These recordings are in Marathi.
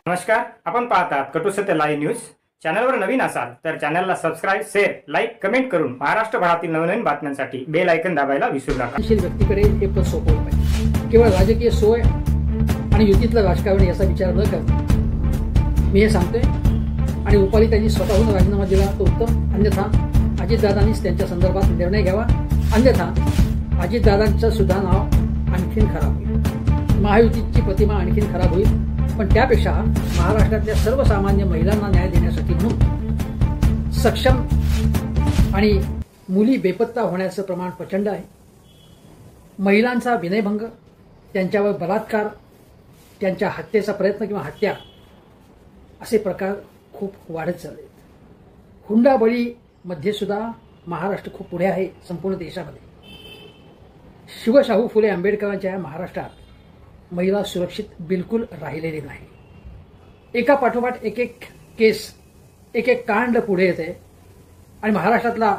नमस्कार, आपण पाहतात कटू सत्य लाईव्ह न्यूज। चॅनलवर नवीन असाल तर चॅनलला सबस्क्राइब, शेअर, लाईक, कमेंट करून महाराष्ट्रभरातील नवनवीन बातम्यांसाठी बेल आयकॉन दाबायला विसरू नका। व्यक्तीकडे हे पद सोपवलं पाहिजे। केवळ राजकीय सोय आणि युतीतलं राजकारण याचा विचार न करता मी हे सांगतोय आणि रुपालीताईंनी स्वतःहून राजीनामा दिला तो उत्तम, अन्यथा अजितदादांनीच त्यांच्या संदर्भात निर्णय घ्यावा, अन्यथा अजितदादांचं सुद्धा नाव आणखीन खराब होईल, महायुतीची प्रतिमा आणखीन खराब होईल। पण त्यापेक्षा महाराष्ट्रातल्या सर्वसामान्य महिलांना न्याय देण्यासाठी म्हणून सक्षम आणि मुली बेपत्ता होण्याचं प्रमाण प्रचंड आहे। महिलांचा विनयभंग, त्यांच्यावर बलात्कार, त्यांच्या हत्येचा प्रयत्न किंवा हत्या असे प्रकार खूप वाढत चालले आहेत। हुंडाबळीमध्ये सुद्धा महाराष्ट्र खूप पुढे आहे संपूर्ण देशामध्ये। शिवशाहू फुले आंबेडकरांच्या महाराष्ट्रात महिला सुरक्षित बिलकुल राहिलेली नाही। एका पाठोपाठ एक एक केस, एक एक कांड पुढे येते आणि महाराष्ट्रातला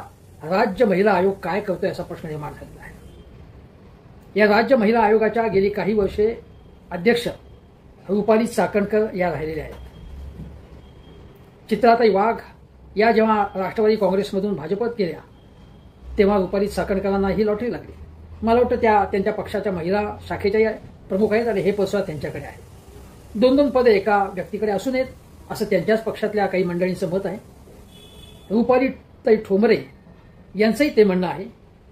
राज्य महिला आयोग काय करतोय असा प्रश्न निर्माण झालेला आहे। या राज्य महिला आयोगाच्या गेली काही वर्षे अध्यक्ष रुपाली चाकणकर या राहिलेल्या आहेत। चित्राताई वाघ या जेव्हा राष्ट्रवादी काँग्रेसमधून भाजपत गेल्या तेव्हा रुपाली चाकणकरांना ही लॉटरी लागली। मला वाटतं त्यांच्या पक्षाच्या महिला शाखेच्या प्रमुख आहेत आणि हे पद त्यांच्याकडे आहे। दोन दोन पदे एका व्यक्तीकडे असू नयेत असं त्यांच्याच पक्षातल्या काही मंडळींचं मत आहे। रुपालीताई ठोंबरे यांचंही ते म्हणणं आहे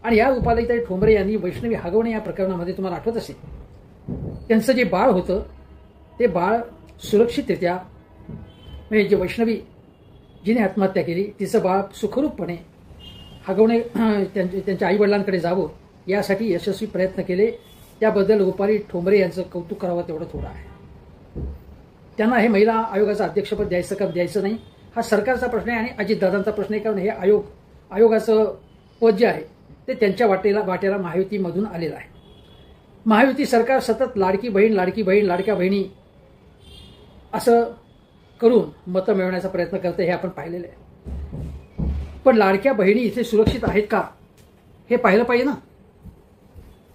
आणि या रुपालीताई ठोंबरे यांनी वैष्णवी हगवणे या प्रकरणामध्ये तुम्हाला आठवत असेल, त्यांचं जे बाळ होतं ते बाळ सुरक्षितरित्या, म्हणजे जे वैष्णवी जिने आत्महत्या केली तिचं बाळ सुखरूपपणे हगवणे त्यांच्या आईवडिलांकडे जावं यासाठी यशस्वी प्रयत्न केले। त्याबद्दल रुपाली ठोंबरे यांचं कौतुक करावं तेवढं थोडं आहे। त्यांना हे महिला आयोगाचं अध्यक्षपद द्यायचं का द्यायचं नाही हा सरकारचा प्रश्न आहे आणि अजितदादांचा प्रश्न आहे, कारण हे आयोगाचं पद जे आहे ते त्यांच्या वाटेला महायुतीमधून आलेलं आहे। महायुती सरकार सतत लाडकी बहीण, लाडक्या बहिणी असं करून मतं मिळवण्याचा प्रयत्न करते, हे आपण पाहिलेलं आहे। पण लाडक्या बहिणी इथे सुरक्षित आहेत का हे पाहिलं पाहिजे ना।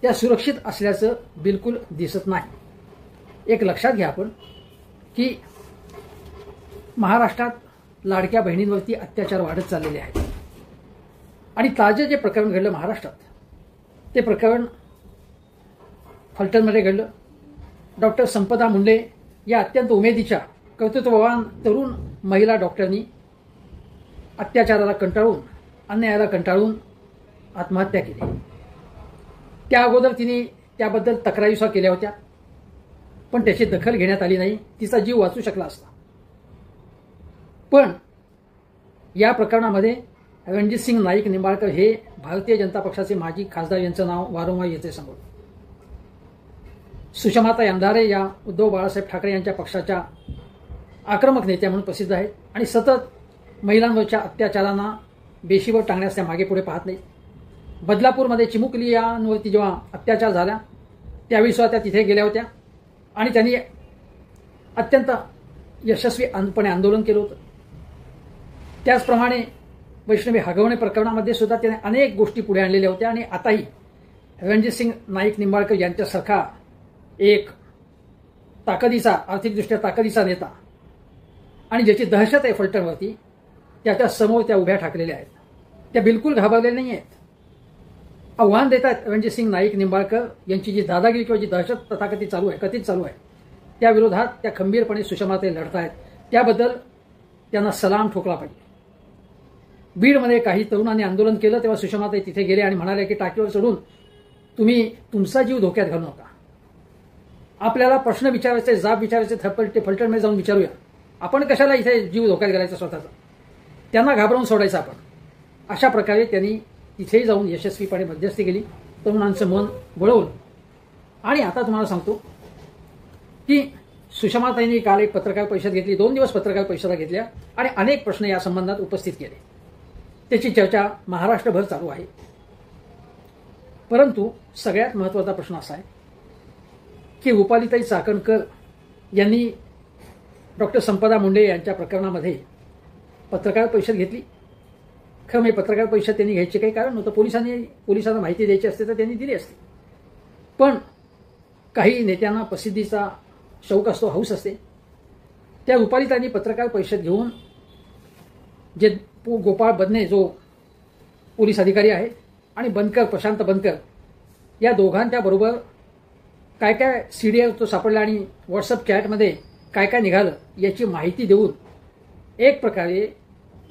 त्या सुरक्षित असल्याचं बिलकुल दिसत नाही। एक लक्षात घ्या आपण की महाराष्ट्रात लाडक्या बहिणींवरती अत्याचार वाढत चाललेले आहेत आणि ताजे जे प्रकरण घडलं महाराष्ट्रात ते प्रकरण फलटणमध्ये घडलं। डॉक्टर संपदा मुंडे या अत्यंत उमेदीच्या कर्तृत्ववान तरुण महिला डॉक्टरनी अत्याचाराला कंटाळून, अन्यायाला कंटाळून आत्महत्या केली। त्या अगोदर तिने त्याबद्दल तक्रारीसुद्धा केल्या होत्या पण त्याची दखल घेण्यात आली नाही, तिचा जीव वाचू शकला असता। पण या प्रकरणामध्ये रणजितसिंग नाईक निंबाळकर हे भारतीय जनता पक्षाचे माजी खासदार यांचं नाव वारंवार येते समोर। सुषमाताई अंधारे या उद्धव बाळासाहेब ठाकरे यांच्या पक्षाच्या आक्रमक नेत्या म्हणून प्रसिद्ध आहेत आणि सतत महिलांवरच्या अत्याचारांना बेशीवर टांगण्यास त्या मागे पुढे पाहत नाही। बदलापूरमध्ये चिमुकलियांवरती जेव्हा अत्याचार झाला त्यावेळी सुद्धा त्या तिथे गेल्या होत्या आणि त्यांनी अत्यंत यशस्वीपणे आंदोलन केलं होतं। त्याचप्रमाणे वैष्णवी हगवणे प्रकरणामध्ये सुद्धा त्याने अनेक गोष्टी पुढे आणलेल्या होत्या आणि आताही रणजितसिंग नाईक निंबाळकर यांच्यासारखा एक ताकदीचा, आर्थिकदृष्ट्या ताकदीचा नेता आणि ज्याची दहशत आहे फलटणवरती, त्याच्या समोर त्या उभ्या ठाकलेल्या आहेत। त्या बिलकुल घाबरलेल्या नाही आहेत। आव्हान देतात रणजितसिंग नाईक निंबाळकर यांची जी दादागिरी किंवा जी दहशत तथाकथित चालू आहे त्या विरोधात त्या खंबीरपणे सुषमाताई लढत आहेत। त्याबद्दल त्यांना सलाम ठोकला पाहिजे। बीडमध्ये काही तरुणांनी आंदोलन केलं तेव्हा सुषमाताई तिथे गेले आणि म्हणाले की टाकीवर चढून तुम्ही तुमचा जीव धोक्यात घालू नका। आपल्याला प्रश्न विचारायचे, जाब विचारायचे ते फलटणमध्ये जाऊन विचारूया, आपण कशाला इथे जीव धोक्यात घालायचा स्वतःचा, त्यांना घाबरवून सोडायचं आपण। अशा प्रकारे त्यांनी तिथेही जाऊन यशस्वीपणे मध्यस्थी केली, तरुणांचं मन वळवलं। आणि आता तुम्हाला सांगतो की सुषमाताईंनी काल एक पत्रकार परिषद घेतली, 2 दिवस पत्रकार परिषदा घेतल्या आणि अनेक प्रश्न या संबंधात उपस्थित केले। त्याची चर्चा महाराष्ट्रभर चालू आहे। परंतु सगळ्यात महत्त्वाचा प्रश्न असा आहे की रुपालीताई चाकणकर यांनी डॉक्टर संपदा मुंडे यांच्या प्रकरणामध्ये पत्रकार परिषद घेतली। खरं म्हणजे पत्रकार परिषद त्यांनी घ्यायचे काही कारण नव्हतं, पोलिसांना माहिती द्यायची असते तर त्यांनी दिली असती। पण काही नेत्यांना प्रसिद्धीचा शौक असतो, हौस असते त्या रुपालीताईंनी पत्रकार परिषद घेऊन जे गोपाळ बदने जो पोलीस अधिकारी आहे आणि बनकर प्रशांत बनकर या दोघांच्या बरोबर काय काय सीडीआर तो सापडला आणि व्हॉट्सअप चॅटमध्ये काय काय निघालं याची माहिती देऊन एक प्रकारे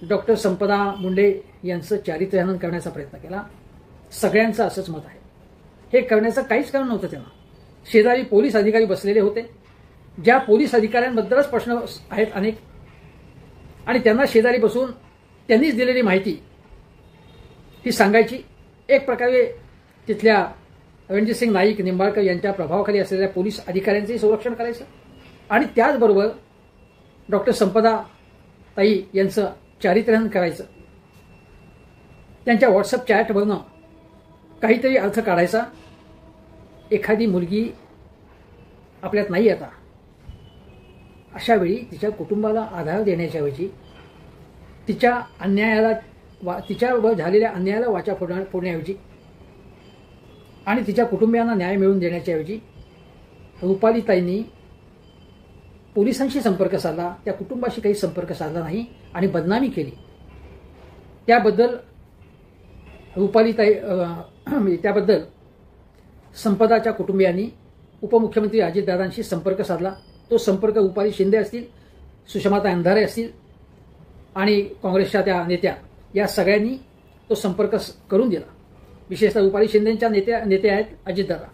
डॉक्टर संपदा मुंडे यांचं चारित्र्यहनन करण्याचा प्रयत्न केला. सगळ्यांचं असंच मत आहे. हे करण्याचं काहीच कारण नव्हतं. त्यांना शेजारी पोलीस अधिकारी बसलेले होते, ज्या पोलीस अधिकाऱ्यांबद्दलच प्रश्न आहेत अनेक, आणि त्यांना शेजारी बसून त्यांनीच दिलेली माहिती ही सांगायची. एक प्रकारे तिथल्या रणजितसिंग नाईक निंबाळकर यांच्या प्रभावाखाली असलेल्या पोलीस अधिकाऱ्यांचंही संरक्षण करायचं आणि त्याचबरोबर डॉक्टर संपदा ताई यांचं चारित्र्यहनन करायचं. त्यांच्या व्हॉट्सअप चॅटवरनं काहीतरी अर्थ काढायचा. एखादी मुलगी आपल्यात नाही आता, अशा वेळी तिच्या कुटुंबाला आधार देण्याच्याऐवजी तिच्या अन्यायाला तिच्यावर झालेल्या अन्यायाला वाचा फोडण्याऐवजी आणि तिच्या कुटुंबियांना न्याय मिळवून देण्याच्याऐवजी रुपालीताईंनी पोलिसांशी संपर्क साधला, त्या कुटुंबाशी काही संपर्क साधला नाही आणि बदनामी केली. त्याबद्दल रुपालीताई त्याबद्दल संपदाच्या कुटुंबियांनी उपमुख्यमंत्री अजितदादांशी संपर्क साधला. तो संपर्क रुपाली शिंदे असतील, सुषमाताई अंधारे असतील आणि काँग्रेसच्या त्या नेत्या या सगळ्यांनी तो संपर्क करून दिला. विशेषतः रुपाली शिंदेच्या नेते आहेत अजितदादा,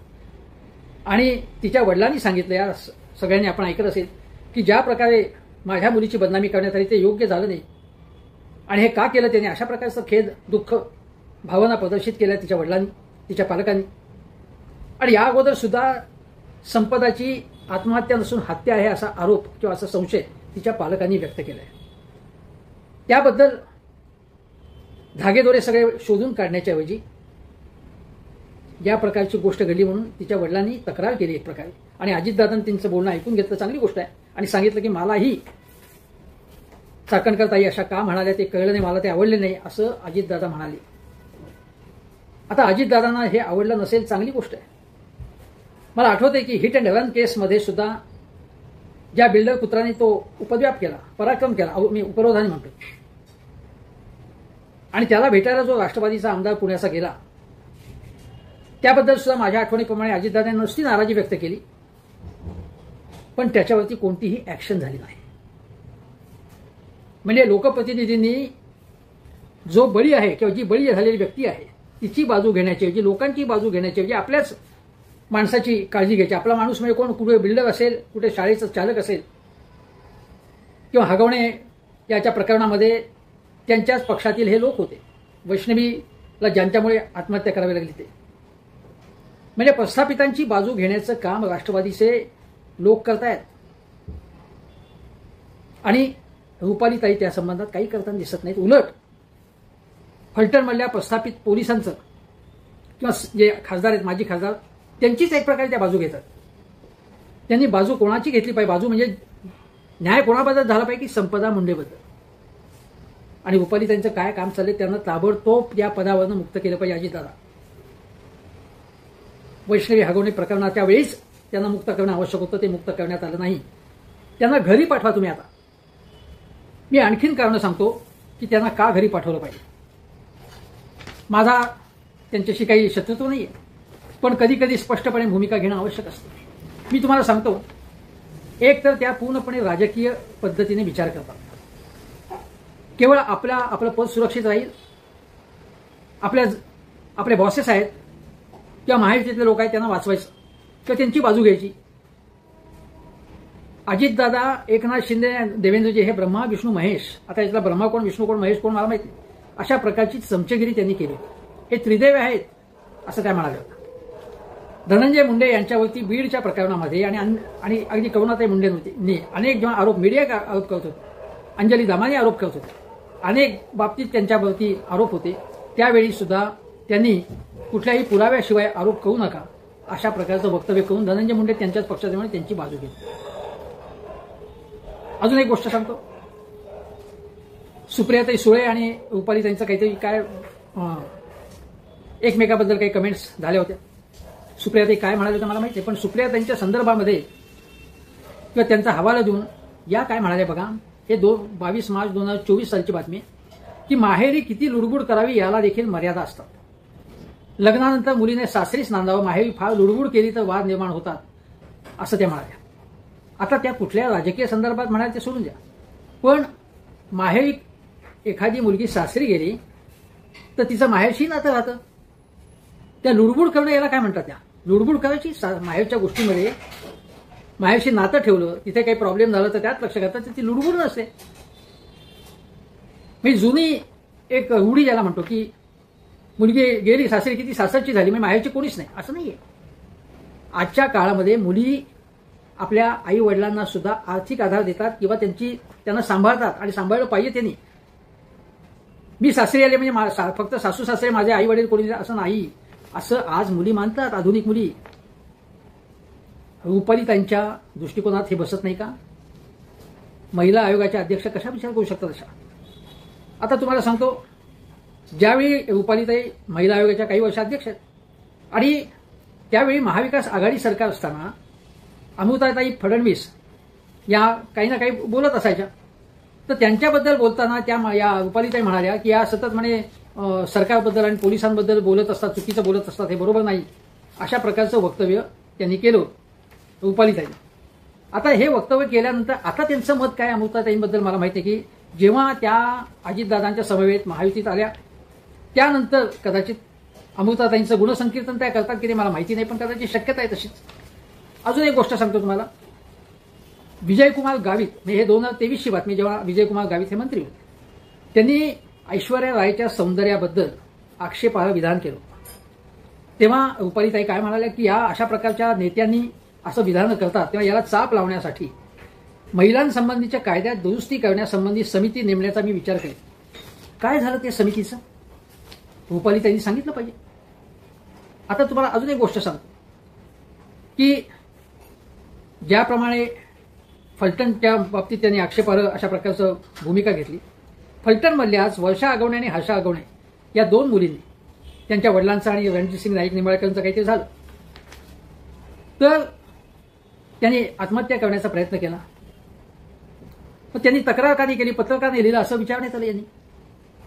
आणि तिच्या वडिलांनी सांगितलं, या सगळ्यांनी आपण ऐकत असेल, की ज्या प्रकारे माझ्या मुलीची बदनामी करण्यात आली ते योग्य झालं नाही आणि हे का केलं त्याने, अशा प्रकारचं खेद दुःख भावना प्रदर्शित केल्या तिच्या वडिलांनी, तिच्या पालकांनी. आणि या अगोदर सुद्धा संपदाची आत्महत्या नसून हत्या आहे असा आरोप किंवा असा संशय तिच्या पालकांनी व्यक्त केला आहे. त्याबद्दल धागेदोरे सगळे शोधून काढण्याच्या ऐवजी या प्रकारची गोष्ट घडली म्हणून तिच्या वडिलांनी तक्रार केली एक प्रकारे, आणि अजितदादांनी त्यांचं बोलणं ऐकून घेतलं, चांगली गोष्ट आहे, आणि सांगितलं की मलाही चाकणकर ताई अशा का म्हणाल्या ते कळलं नाही, मला ते आवडले नाही असं अजितदादा म्हणाले. आता अजितदादांना हे आवडलं नसेल, चांगली गोष्ट आहे. मला आठवतंय की हिट अँड रन केसमध्ये सुद्धा ज्या बिल्डर पुत्रांनी तो उपद्व्याप केला, पराक्रम केला, मी उपरोधाने म्हणतो, आणि त्याला भेटायला जो राष्ट्रवादीचा आमदार पुण्याचा गेला, त्याबद्दल सुद्धा माझ्या आठवणीप्रमाणे अजितदादांनी नुसती नाराजी व्यक्त केली, पण त्याच्यावरती कोणतीही ऍक्शन झाली नाही. म्हणजे लोकप्रतिनिधींनी जो बळी आहे किंवा जी बळी झालेली व्यक्ती आहे तिची बाजू घेण्याची, लोकांची बाजू घेण्याची, आपल्याच माणसाची काळजी घ्यायची. आपला माणूस म्हणजे कोण, कुठे बिल्डर असेल, कुठे शाळेचा चालक असेल, किंवा हगवणे याच्या प्रकरणामध्ये त्यांच्याच पक्षातील हे लोक होते, वैष्णवीला ज्यांच्यामुळे आत्महत्या करावी लागली ते. म्हणजे प्रस्थापितांची बाजू घेण्याचं काम राष्ट्रवादीचे लोक करतायत, आणि रुपालीताई त्या संबंधात काही करताना दिसत नाहीत. उलट फलटणमधल्या प्रस्थापित पोलिसांचं किंवा जे खासदार आहेत, माजी खासदार, त्यांचीच एक प्रकारे त्या बाजू घेतात. त्यांनी बाजू कोणाची घेतली पाहिजे, बाजू म्हणजे न्याय कोणाबद्दल झाला पाहिजे की संपदा मुंडेबद्दल, आणि रुपालीताईंचं काय काम चाललंय त्यांना ताबडतोब या पदावरनं मुक्त केलं पाहिजे. अजितदादा वैष्णवी हगवणे प्रकरणाच्या वेळीच त्यांना मुक्त करणं आवश्यक होतं, ते मुक्त करण्यात आलं नाही. त्यांना घरी पाठवा तुम्ही. आता मी आणखीन कारण सांगतो की त्यांना का घरी पाठवलं पाहिजे. माझा त्यांच्याशी काही शत्रुत्व नाहीये, पण कधी कधी स्पष्टपणे भूमिका घेणं आवश्यक असतं. मी तुम्हाला सांगतो, एक तर त्या पूर्णपणे राजकीय पद्धतीने विचार करतात. केवळ आपलं पद सुरक्षित राहील, आपले बॉसेस आहेत किंवा महायुतीतले लोक आहेत त्यांना वाचवायचं किंवा त्यांची बाजू घ्यायची. अजितदादा, एकनाथ शिंदे, देवेंद्रजी हे ब्रह्मा विष्णू महेश, आता यातला ब्रह्मा कोण, विष्णू कोण, महेश कोण मला माहिती नाही, अशा प्रकारची चमचेगिरी त्यांनी केली. हे त्रिदेव आहेत असं त्या म्हणाले. धनंजय मुंडे यांच्यावरती बीडच्या प्रकरणामध्ये आणि अगदी करुणाताई मुंडेंनी अनेक जेव्हा आरोप, मीडिया आरोप करत होते, अंजली दामानी आरोप करत होते, अनेक बाबतीत त्यांच्यावरती आरोप होते, त्यावेळी सुद्धा त्यांनी कुठल्याही पुराव्याशिवाय आरोप करू नका अशा प्रकारचं वक्तव्य करून धनंजय मुंडे त्यांच्याच पक्षाप्रमाणे त्यांची बाजू घेतली. अजून एक गोष्ट सांगतो, सुप्रियाताई सुळे आणि रुपालीताईंचं काहीतरी काय एकमेकाबद्दल काही कमेंट्स झाल्या होत्या. सुप्रियाताई काय म्हणाले होते मला माहिती नाही, पण सुप्रियाताईंच्या संदर्भामध्ये किंवा त्यांचा हवाला देऊन या काय म्हणाले बघा, हे 22 मार्च 2024 सालची बातमी आहे की माहेरी किती लुडबुड करावी याला देखील मर्यादा असतात. लग्नानंतर मुलीने सासरीच नांदावं, माहेरी फार लुडबुड केली तर वाद निर्माण होतात, असं त्या म्हणाल्या. आता त्या कुठल्या राजकीय संदर्भात म्हणाल ते सोडून द्या, पण माहेरी एखादी मुलगी सासरी गेली तर तिचं माहेरशी नातं राहतं. त्या लुडबुड करणं याला काय म्हणतात? त्या लुडबुड करायची माहेरच्या गोष्टीमध्ये माहेरशी नातं ठेवलं, तिथे काही प्रॉब्लेम झाला तर त्यात लक्ष घालतात, तर ती लुडबुड नसते. म्हणजे जुनी एक रूढी ज्याला म्हणतो की मुलगी गेली सासरी की ती सासरची झाली, म्हणजे माहेरची कोणीच नाही, असं नाहीये. आजच्या काळामध्ये मुली आपल्या आई वडिलांना सुद्धा आर्थिक आधार देतात किंवा त्यांना सांभाळतात आणि सांभाळलं पाहिजे त्यांनी. मी सासरी आले म्हणजे फक्त सासू सासरे माझे आई वडील कोणी असं नाही, असं आज मुली मानतात. आधुनिक मुली. रुपालीताईंच्या दृष्टिकोनात हे बसत नाही का? महिला आयोगाच्या अध्यक्ष कशा विचार करू शकतात अशा? आता तुम्हाला सांगतो, ज्यावेळी रुपालीताई महिला आयोगाच्या काही वर्ष अध्यक्ष आहेत आणि त्यावेळी महाविकास आघाडी सरकार असताना अमृताताई फडणवीस या काही ना काही बोलत असायच्या, तर त्यांच्याबद्दल बोलताना या रुपालीताई म्हणाल्या की या सतत म्हणे सरकारबद्दल आणि पोलिसांबद्दल बोलत असतात, चुकीचं बोलत असतात, हे बरोबर नाही, अशा प्रकारचं वक्तव्य त्यांनी केलं रुपालीताई. आता हे वक्तव्य केल्यानंतर आता त्यांचं मत काय अमृताताईंबद्दल मला माहिती आहे की जेव्हा त्या अजितदादांच्या समवेत महायुतीत आल्या त्यानंतर कदाचित अमृताताईंचं गुणसंकीर्तन त्या करतात की ते मला माहिती नाही, पण कदाचित शक्यता आहे तशीच. अजून एक गोष्ट सांगतो तुम्हाला. विजयकुमार गावित, हे 2023ची बातमी, जेव्हा विजयकुमार गावित हे मंत्री होते, त्यांनी ऐश्वर्या रायच्या सौंदर्याबद्दल आक्षेपार्ह विधान केलं. तेव्हा रुपालीताई काय म्हणाल्या की या अशा प्रकारच्या नेत्यांनी असं विधान करतात तेव्हा याला चाप लावण्यासाठी महिलांसंबंधीच्या कायद्यात दुरुस्ती करण्यासंबंधी समिती नेमण्याचा मी विचार करेन. काय झालं ते समितीचं? रुपालीताईंनी सांगितलं पाहिजे. आता तुम्हाला अजून एक गोष्ट सांगतो की ज्याप्रमाणे फलटणच्या बाबतीत त्यांनी आक्षेपार्ह अशा प्रकारचं भूमिका घेतली, फलटणमधल्याच वर्षा आगवणे आणि हर्षा आगवणे या 2 मुलींनी त्यांच्या वडिलांचं आणि रणजितसिंग नाईक निंबाळकरांचं काहीतरी झालं तर त्यांनी आत्महत्या करण्याचा प्रयत्न केला. पण त्यांनी तक्रार का नाही केली, पत्र का नाही लिहिलं असं विचारण्यात आलं. यांनी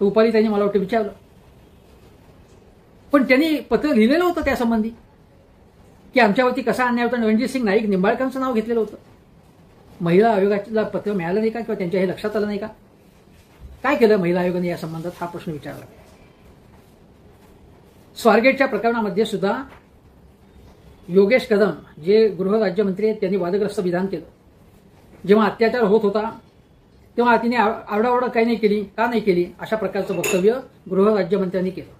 रुपालीताईंनी मला वाटतं विचारलं, पण त्यांनी पत्र लिहिलेलं होतं त्यासंबंधी की आमच्यावरती कसा अन्याय होता. रणजितसिंग नाईक निंबाळकरांचं नाव घेतलेलं होतं. महिला आयोगाला पत्र मिळालं नाही का किंवा त्यांच्या हे लक्षात आलं नाही का? काय केलं महिला आयोगाने या संबंधात, हा प्रश्न विचारला. स्वारगेटच्या प्रकरणामध्ये सुद्धा योगेश कदम जे गृहराज्यमंत्री आहेत त्यांनी वादग्रस्त विधान केलं. जेव्हा अत्याचार होत होता तेव्हा तिने आरडाओरडा काही नाही केली, का नाही केली, अशा प्रकारचं वक्तव्य गृहराज्यमंत्र्यांनी केलं.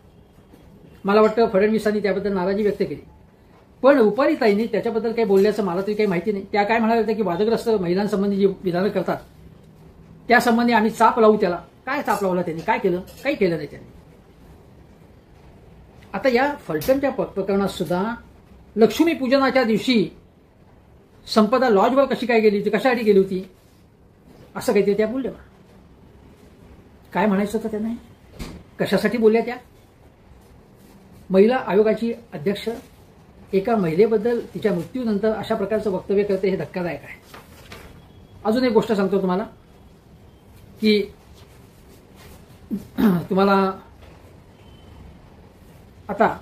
मला वाटतं फडणवीसांनी त्याबद्दल नाराजी व्यक्त केली, पण रुपालीताईंनी त्याच्याबद्दल काही बोलल्याचं मला तरी काही माहिती नाही. त्या काय म्हणाल्या होत्या की वादग्रस्त महिलांसंबंधी जी विधानं करतात त्यासंबंधी आम्ही चाप लावू. त्याला काय चाप लावला त्यांनी? काय केलं? काही केलं नाही त्यांनी. आता या फलटणच्या प्रकरणात सुद्धा लक्ष्मीपूजनाच्या दिवशी संपदा लॉजवर कशी काय गेली होती, कशासाठी गेली होती, असं काहीतरी त्या बोलल्या. काय म्हणायचं होतं त्यांना? कशासाठी बोलल्या त्या? महिला आयोगाची अध्यक्ष एका महिलेबद्दल तिच्या मृत्यूनंतर अशा प्रकारचं वक्तव्य करते, हे धक्कादायक आहे. अजून एक गोष्ट सांगतो तुम्हाला की तुम्हाला आता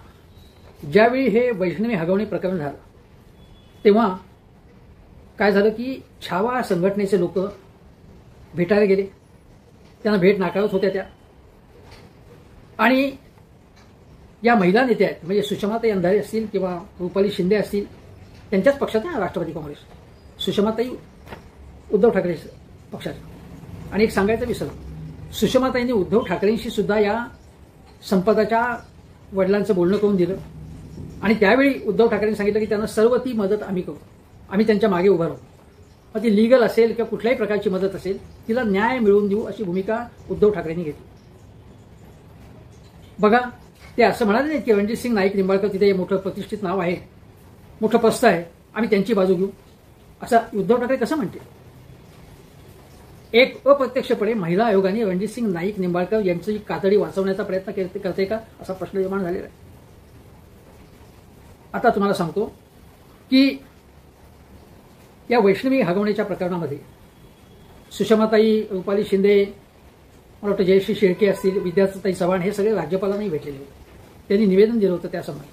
ज्यावेळी हे वैष्णवी हगवणे प्रकरण झालं तेव्हा काय झालं की छावा संघटनेचे लोक भेटायला गेले. त्यांना भेट नाकारत होत्या त्या. आणि या महिला नेत्या आहेत, म्हणजे सुषमाताई अंधारे असतील किंवा रुपाली शिंदे असतील, त्यांच्याच पक्षात आहे राष्ट्रवादी काँग्रेस, सुषमाताई उद्धव ठाकरे पक्षाच्या. आणि एक सांगायचं विसरलो, सुषमाताईंनी उद्धव ठाकरेंशी सुद्धा या संपदाच्या वडिलांचं बोलणं करून दिलं आणि त्यावेळी उद्धव ठाकरेंनी सांगितलं की त्यांना सर्व ती मदत आम्ही करू, आम्ही त्यांच्या मागे उभा राहू. मग ती लिगल असेल किंवा कुठल्याही प्रकारची मदत असेल तिला न्याय मिळवून देऊ अशी भूमिका उद्धव ठाकरेंनी घेतली. बघा, ते असं म्हणाले नाही की रणजितसिंग नाईक निंबाळकर तिथे मोठं प्रतिष्ठित नाव आहे, मोठं पस्त आहे, आम्ही त्यांची बाजू घेऊ, असं उद्धव ठाकरे कसं म्हणते? एक अप्रत्यक्षपणे महिला आयोगाने रणजितसिंग नाईक निंबाळकर यांची कातडी वाचवण्याचा प्रयत्न करते का, असा प्रश्न निर्माण झालेला आहे. आता तुम्हाला सांगतो की या वैष्णवी हगवण्याच्या प्रकरणामध्ये सुषमाताई, रुपाली शिंदे, मला वाटतं जयश्री शेळके असतील, विद्याताई चव्हाण, हे सगळे राज्यपालांनाही भेटलेले होते. त्यांनी निवेदन दिलं होतं त्या समयी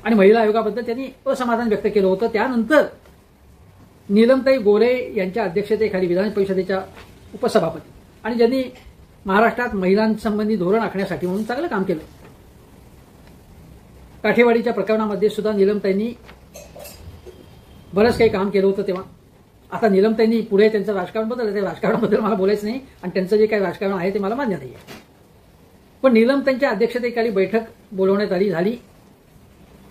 आणि महिला आयोगाबद्दल त्यांनी असमाधान व्यक्त केलं होतं. त्यानंतर नीलमताई गोरे यांच्या अध्यक्षतेखाली विधान परिषदेच्या उपसभापती आणि ज्यांनी महाराष्ट्रात महिलांसंबंधी धोरण आखण्यासाठी म्हणून चांगलं काम केलं. काठेवाडीच्या प्रकरणामध्ये सुद्धा नीलमताईंनी बरंच काही काम केलं होतं. तेव्हा आता नीलमताईंनी पुढे त्यांचं राजकारण बदललं. त्या राजकारणाबद्दल मला बोलायचं नाही आणि त्यांचं जे काही राजकारण आहे ते मला मान्य नाही आहे. पण नीलमताईंच्या अध्यक्षतेखाली बैठक बोलवण्यात आली झाली.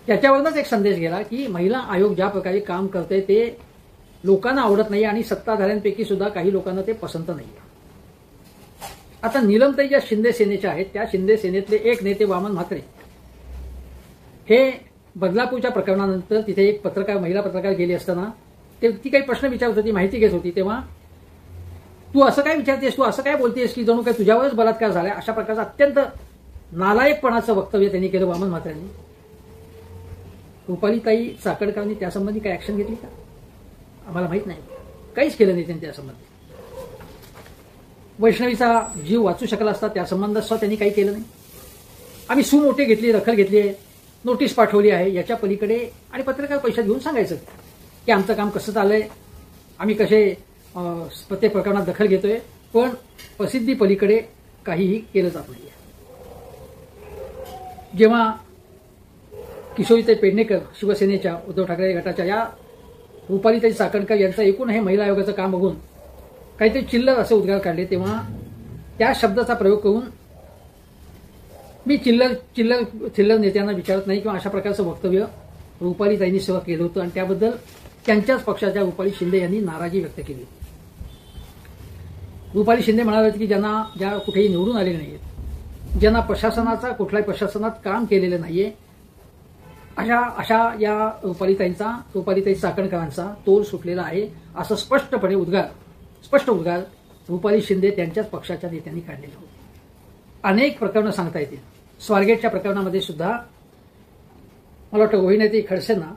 त्याच्यावरूनच एक संदेश गेला की महिला आयोग ज्या प्रकारे काम करते ते लोकांना आवडत नाही आणि सत्ताधाऱ्यांपैकी सुद्धा काही लोकांना ते पसंत नाही. आता नीलमताई ज्या शिंदे सेनेच्या आहेत त्या शिंदे सेनेतले एक नेते वामन म्हात्रे हे बदलापूरच्या प्रकरणानंतर तिथे एक महिला पत्रकार गेली असताना ती काही प्रश्न विचारत होती, माहिती घेत होती. तेव्हा तू असं काय विचारतेस, तू असं काय बोलतेस की जणू काय तुझ्यावरच बलात्कार झाला, अशा प्रकारचं अत्यंत नालायकपणाचं वक्तव्य त्यांनी केलं वामन म्हात्रेंनी. रुपालीताई चाकणकरांनी त्यासंबंधी काय ऍक्शन घेतली का आम्हाला माहित नाही. काहीच केलं नाही त्यांनी त्यासंबंधी. वैष्णवीचा जीव वाचू शकला असता त्यासंबंधात सुद्धा त्यांनी काही केलं नाही. आम्ही सुमोठी घेतली, दखल घेतली आहे, नोटीस पाठवली आहे, याच्या पलीकडे आणि पत्रकार पैशात घेऊन सांगायचं की आमचं काम कसं चाललंय, आम्ही कसे प्रत्येक प्रकरणात दखल घेतोय, पण प्रसिद्धी पलीकडे काहीही केलं जात नाही. जेव्हा किशोरीताई पेडणेकर शिवसेनेच्या, उद्धव ठाकरे गटाच्या, या रुपालीताई चाकणकर यांचं एकूण हे महिला आयोगाचं काम बघून काहीतरी चिल्लर असे उद्गार काढले, तेव्हा त्या शब्दाचा प्रयोग करून मी चिल्लर नेत्यांना विचारत नाही किंवा अशा प्रकारचं वक्तव्य रुपालीताईंनी सेवा केलं होतं आणि त्याबद्दल त्यांच्याच पक्षाच्या रुपाली शिंदे यांनी नाराजी व्यक्त केली. रुपाली शिंदे म्हणाले होते की ज्या कुठेही निवडून आलेले नाहीत, ज्यांना कुठल्याही प्रशासनात काम केलेलं नाहीये, अशा या रुपालीताई चाकणकरांचा तोल सुटलेला आहे, असं स्पष्ट उद्गार रुपाली शिंदे त्यांच्याच पक्षाच्या नेत्यांनी काढलेले होते. अनेक प्रकरणं सांगता येतील. स्वारगेटच्या प्रकरणामध्ये सुद्धा मला वाटतं वहिनीताई खडसेंना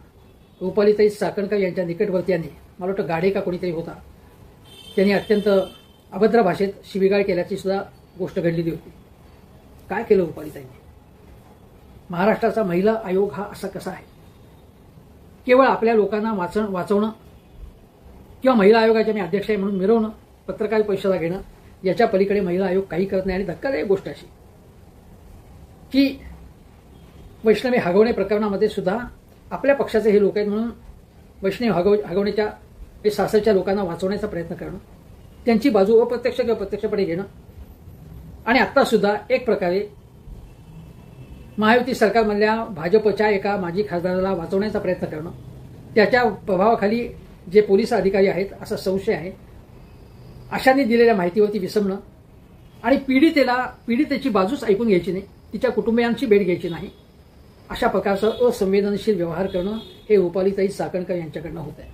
रुपालीताई चाकणकर यांच्या निकटवर्तीयांनी, मला वाटतं गाडे का कोणीतरी होता, त्यांनी अत्यंत अभद्र भाषेत शिवीगाळ केल्याची सुद्धा गोष्ट घडलेली होती. काय केलं रुपालीताईंनी? महाराष्ट्राचा महिला आयोग हा असा कसा आहे? केवळ आपल्या लोकांना वाचवणं किंवा महिला आयोगाच्या मी अध्यक्ष आहे म्हणून मिरवणं, पत्रकार परिषदा घेणं, याच्या पलीकडे महिला आयोग काही करत नाही. आणि धक्कादायक गोष्ट अशी की वैष्णवी हगवणे प्रकरणामध्ये सुद्धा आपल्या पक्षाचे हे लोक आहेत म्हणून वैष्णवी हगवण्याच्या सासरच्या लोकांना वाचवण्याचा प्रयत्न करणं, त्यांची बाजू अप्रत्यक्ष किंवा प्रत्यक्षपणे घेणं आणि आता सुद्धा एक प्रकारे महायुती सरकारमधल्या भाजपच्या एका माजी खासदाराला वाचवण्याचा प्रयत्न करणं, त्याच्या प्रभावाखाली जे पोलीस अधिकारी आहेत असा संशय आहे, अशांनी दिलेल्या माहितीवरती विसंबणं आणि पीडितेची बाजूच ऐकून घ्यायची नाही, तिच्या कुटुंबियांची भेट घ्यायची नाही, अशा प्रकारचं असंवेदनशील व्यवहार करणं हे रुपालीताई चाकणकर यांच्याकडनं होत आहे.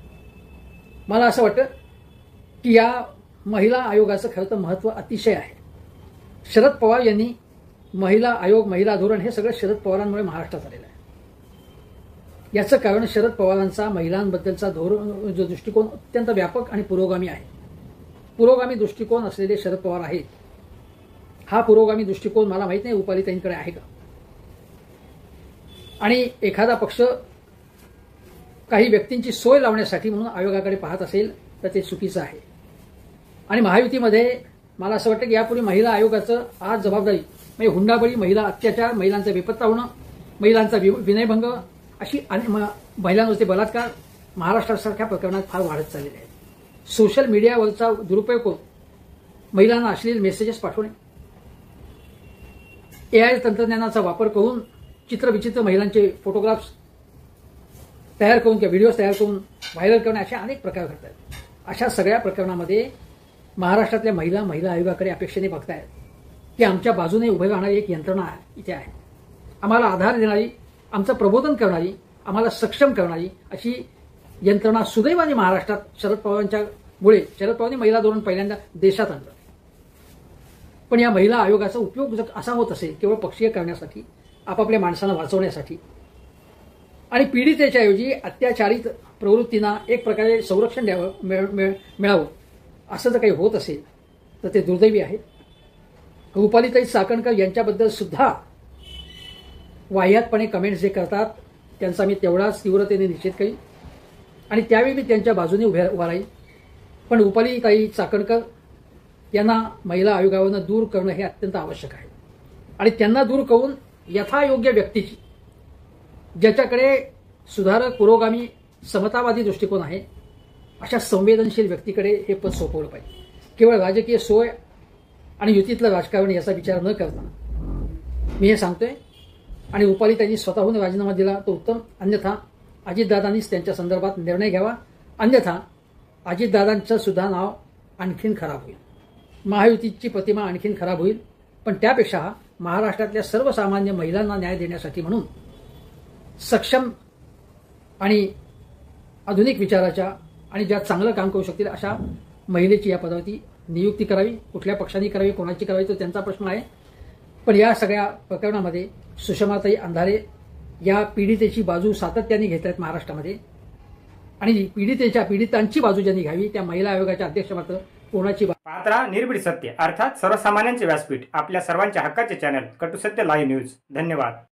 मला असं वाटतं की या महिला आयोगाचं खरं तर महत्त्व अतिशय आहे. शरद पवार यांनी महिला आयोग, महिला धोरण हे सगळं शरद पवारांमुळे महाराष्ट्रात आलेलं आहे. याचं कारण शरद पवारांचा महिलांबद्दलचा धोरण जो दृष्टिकोन अत्यंत व्यापक आणि पुरोगामी आहे. पुरोगामी दृष्टिकोन असलेले शरद पवार आहेत. हा पुरोगामी दृष्टिकोन मला माहित नाही रुपालीताईंकडे आहे का. आणि एखादा पक्ष काही व्यक्तींची सोय लावण्यासाठी म्हणून आयोगाकडे पाहत असेल तर ते चुकीचं आहे. आणि महायुतीमध्ये मला असं वाटतं की यापूर्वी महिला आयोगाचं आज जबाबदारी म्हणजे हुंडाबळी, महिला अत्याचार, महिलांचा बेपत्ता होणं, महिलांचा विनयभंग, अशी महिलांवरचे बलात्कार महाराष्ट्रासारख्या प्रकरणात फार वाढत चाललेले आहेत. सोशल मीडियावरचा दुरुपयोग करून महिलांना अश्लील मेसेजेस पाठवणे, AI तंत्रज्ञानाचा वापर करून चित्रविचित्र महिलांचे फोटोग्राफ्स तयार करून किंवा व्हिडिओज तयार करून व्हायरल करणे, असे अनेक प्रकार घडतात. अशा सगळ्या प्रकरणामध्ये महाराष्ट्रातल्या महिला आयोगाकडे अपेक्षेने बघतायत की आमच्या बाजूने उभे राहणारी एक यंत्रणा इथे आहे, आम्हाला आधार देणारी, आमचं प्रबोधन करणारी, आम्हाला सक्षम करणारी अशी यंत्रणा सुदैवाने महाराष्ट्रात शरद पवारांनी महिला धोरण पहिल्यांदा देशात आणलं. पण या महिला आयोगाचा उपयोग जर असा होत असेल केवळ पक्षीय करण्यासाठी, आपापल्या माणसांना वाचवण्यासाठी आणि पीडितेच्या ऐवजी अत्याचारित प्रवृत्तींना एक प्रकारे संरक्षण मिळावं असं जर काही होत असेल तर ते दुर्दैवी आहे. रुपालीताई चाकणकर यांच्याबद्दल सुद्धा वाह्यातपणे कमेंट्स जे करतात त्यांचा मी तेवढाच तीव्रतेने निषेध करीन आणि त्यावेळी मी त्यांच्या बाजूने उभा राहीन. पण रुपालीताई चाकणकर यांना महिला आयोगावरून दूर करणं हे अत्यंत आवश्यक आहे आणि त्यांना दूर करून यथायोग्य व्यक्तीची, ज्याच्याकडे सुधारक, पुरोगामी, समतावादी दृष्टिकोन आहे, अशा संवेदनशील व्यक्तीकडे हे पद सोपवलं पाहिजे. केवळ राजकीय सोय आणि युतीतलं राजकारण याचा विचार न करता मी हे सांगतोय. आणि रुपालीताईंनी स्वतःहून राजीनामा दिला तो उत्तम, अन्यथा अजितदादांनीच त्यांच्या संदर्भात निर्णय घ्यावा, अन्यथा अजितदादांचं सुद्धा नाव आणखीन खराब होईल, महायुतीची प्रतिमा आणखीन खराब होईल. पण त्यापेक्षा महाराष्ट्रातल्या सर्वसामान्य महिलांना न्याय देण्यासाठी म्हणून सक्षम आणि आधुनिक विचाराच्या आणि ज्या चांगलं काम करू शकतील अशा महिलेची या पदावरती नियुक्ती करावी. कुठल्या पक्षाने करावी, कोणाची करावी तो त्यांचा प्रश्न आहे. पण या सगळ्या प्रकरणामध्ये सुषमाताई अंधारे या पीडितेची बाजू सातत्याने घेत आहेत महाराष्ट्रामध्ये आणि पीडितांची बाजू ज्यांनी घ्यावी त्या महिला आयोगाच्या अध्यक्ष मात्र कोणाची पाहत राहा निर्भीड सत्य, अर्थात सर्वसामान्यांचे व्यासपीठ, आपल्या सर्वांच्या हक्काचे चॅनल कटू सत्य लाईव्ह न्यूज. धन्यवाद.